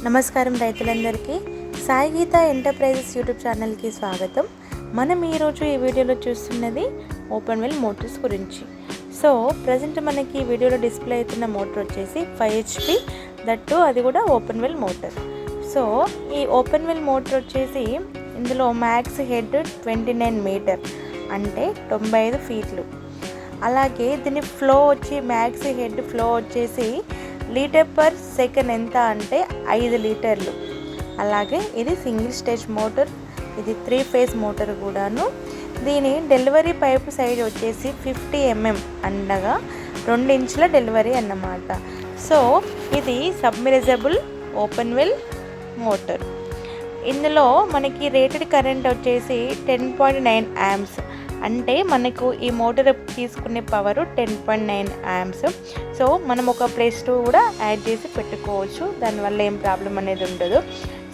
నమస్కారం రైతులందరికీ సాయి గీత enterprises YouTube ఛానల్కి స్వాగతం. మనం ఈరోజు ఈ వీడియోలో చూస్తున్నది ఓపెన్ వెల్ మోటార్స్ గురించి. సో ప్రజెంట్ మనకి ఈ వీడియోలో డిస్ప్లే అవుతున్న మోటార్ వచ్చేసి 5 HP, దట్టు అది కూడా ఓపెన్ వెల్ మోటార్. సో ఈ ఓపెన్ వెల్ మోటార్ వచ్చేసి ఇందులో మ్యాక్స్ హెడ్ 29 మీటర్ అంటే 95 ఫీట్లు. అలాగే దీని ఫ్లో వచ్చి మ్యాక్స్ హెడ్ ఫ్లో వచ్చేసి లీటర్ పర్ సెకండ్ ఎంత అంటే 5 లీటర్లు. అలాగే ఇది సింగిల్ స్టేజ్ మోటార్, ఇది 3 ఫేజ్ మోటార్ కూడాను. దీని డెలివరీ పైప్ సైజ్ వచ్చేసి 50 mm అనగా 2 ఇంచుల డెలివరీ అన్నమాట. సో ఇది సబ్మెర్సిబుల్ ఓపెన్ వెల్ మోటార్. ఇందులో మనకి రేటెడ్ కరెంట్ వచ్చేసి 10.9 amps అంటే మనకు ఈ మోటార్ తీసుకునే పవర్ 10.9 amps. సో మనం ఒక +2 కూడా యాడ్ చేసి పెట్టుకోవచ్చు, దానివల్ల ఏం ప్రాబ్లం అనేది ఉండదు.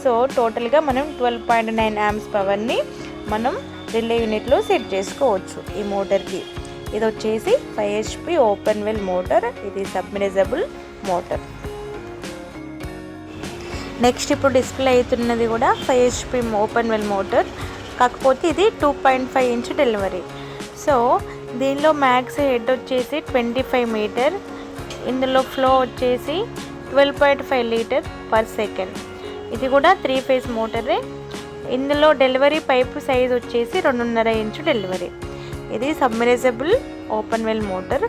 సో టోటల్గా మనం 12.9 amps పవర్ని మనం రిలే యూనిట్లో సెట్ చేసుకోవచ్చు ఈ మోటార్కి. ఇది వచ్చేసి 5 HP ఓపెన్ వెల్ మోటార్, ఇది సబ్మెర్సిబుల్ మోటార్. నెక్స్ట్ ఇప్పుడు డిస్ప్లే అవుతున్నది కూడా 5 HP ఓపెన్ వెల్ మోటార్, కాకపోతే ఇది 2.5 ఇంచ్ డెలివరీ. సో దీనిలో మ్యాక్స్ హెడ్ వచ్చేసి 25 మీటర్, ఇందులో ఫ్లో వచ్చేసి 12.5 లీటర్ పర్ సెకండ్. ఇది కూడా 3 ఫేజ్ మోటరే. ఇందులో డెలివరీ పైప్ సైజ్ వచ్చేసి 2.5 ఇంచు డెలివరీ. ఇది సబ్మెర్సిబుల్ ఓపెన్ వెల్ మోటార్.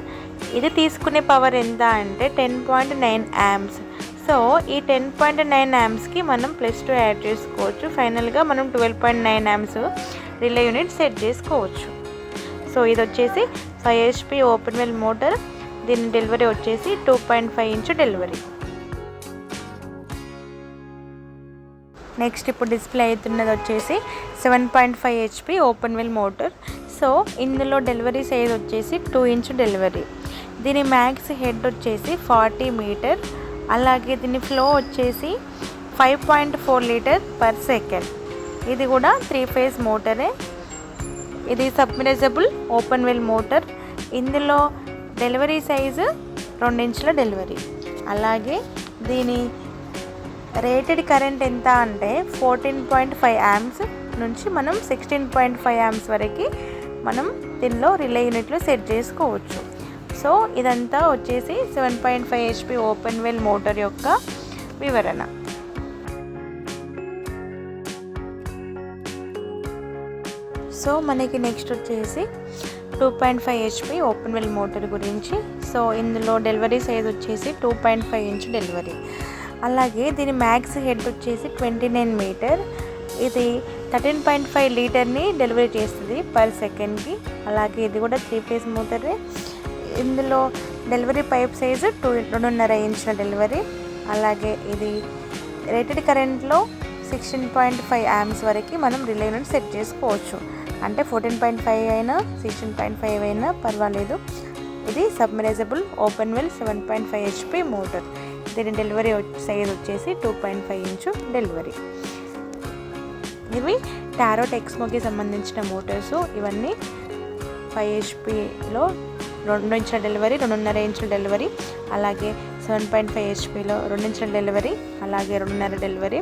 ఇది తీసుకునే పవర్ ఎంత అంటే 10.9 amps. సో ఈ 10.9 ampsకి మనం +2 యాడ్ చేసుకోవచ్చు. ఫైనల్గా మనం 12.9 amps రిలే యూనిట్ సెట్ చేసుకోవచ్చు. సో ఇది వచ్చేసి 5 HP ఓపెన్ వెల్ మోటార్, దీని డెలివరీ వచ్చేసి 2.5 ఇంచు డెలివరీ. నెక్స్ట్ ఇప్పుడు డిస్ప్లే అవుతున్నది వచ్చేసి 7.5 HP open well motor. So ఇందులో డెలివరీ సైజ్ వచ్చేసి 2 ఇంచు డెలివరీ. దీని మ్యాక్స్ హెడ్ వచ్చేసి 40 మీటర్. అలాగే దీని ఫ్లో వచ్చేసి 5.4 లీటర్ పర్ సెకండ్. ఇది కూడా 3 ఫేజ్ మోటరే. ఇది సబ్మెర్సిబుల్ ఓపెన్ వెల్ మోటార్. ఇందులో డెలివరీ సైజు 2 ఇంచుల డెలివరీ. అలాగే దీని రేటెడ్ కరెంట్ ఎంత అంటే 14.5 amps నుంచి మనం 16.5 amps వరకు మనం దీనిలో రిలే యూనిట్లో సెట్ చేసుకోవచ్చు. సో ఇదంతా వచ్చేసి 7.5 HP ఓపెన్ వెల్ మోటార్ యొక్క వివరణ. సో మనకి నెక్స్ట్ వచ్చేసి 2.5 HP ఓపెన్ వెల్ మోటార్ గురించి. సో ఇందులో డెలివరీ సైజ్ వచ్చేసి 2.5 ఇంచ్ డెలివరీ. అలాగే దీని మ్యాక్స్ హెడ్ వచ్చేసి 29 మీటర్. ఇది 13.5 లీటర్ని డెలివరీ చేస్తుంది పర్ సెకండ్కి. అలాగే ఇది కూడా 3 ఫేజ్ మోటరే. ఇందులో డెలివరీ పైప్ సైజు 2.5 ఇంచుల డెలివరీ. అలాగే ఇది రేటెడ్ కరెంట్లో 16.5 amps వరకు మనం రిలే యూనిట్ సెట్ చేసుకోవచ్చు. అంటే 14.5 అయినా 16.5 అయినా పర్వాలేదు. ఇది submersible open well 7.5 HP motor. దీని డెలివరీ సైజ్ వచ్చేసి 2.5 ఇంచు డెలివరీ. ఇవి టారో టెక్స్మోకి సంబంధించిన మోటార్స్. ఇవన్నీ 5 HPలో 2 ఇంచుల డెలివరీ, 2.5 ఇంచుల డెలివరీ. అలాగే 7.5 HPలో 2 ఇంచుల డెలివరీ, అలాగే 2.5 డెలివరీ.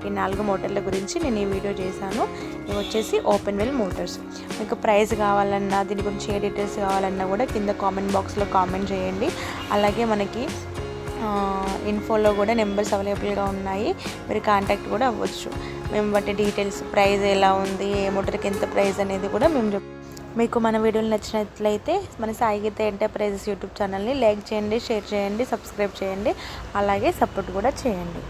ఈ 4 మోటార్ల గురించి నేను ఈ వీడియో చేశాను. ఇవి వచ్చేసి ఓపెన్ వెల్ మోటార్స్. మీకు ప్రైస్ కావాలన్నా, దీని గురించి ఏ డీటెయిల్స్ కావాలన్నా కూడా కింద కామెంట్ బాక్స్లో కామెంట్ చేయండి. అలాగే మనకి ఇన్ఫోలో కూడా నెంబర్స్ అవైలబుల్గా ఉన్నాయి, మీరు కాంటాక్ట్ కూడా అవ్వచ్చు. మేము వాటి డీటెయిల్స్, ప్రైస్ ఎలా ఉంది, ఏ మోటార్కి ఎంత ప్రైస్ అనేది కూడా మేము మీకు మన వీడియోలు నచ్చినట్లయితే మన సాయి గీత ఎంటర్ప్రైజెస్ యూట్యూబ్ ఛానల్ని లైక్ చేయండి, షేర్ చేయండి, సబ్స్క్రైబ్ చేయండి, అలాగే సపోర్ట్ కూడా చేయండి.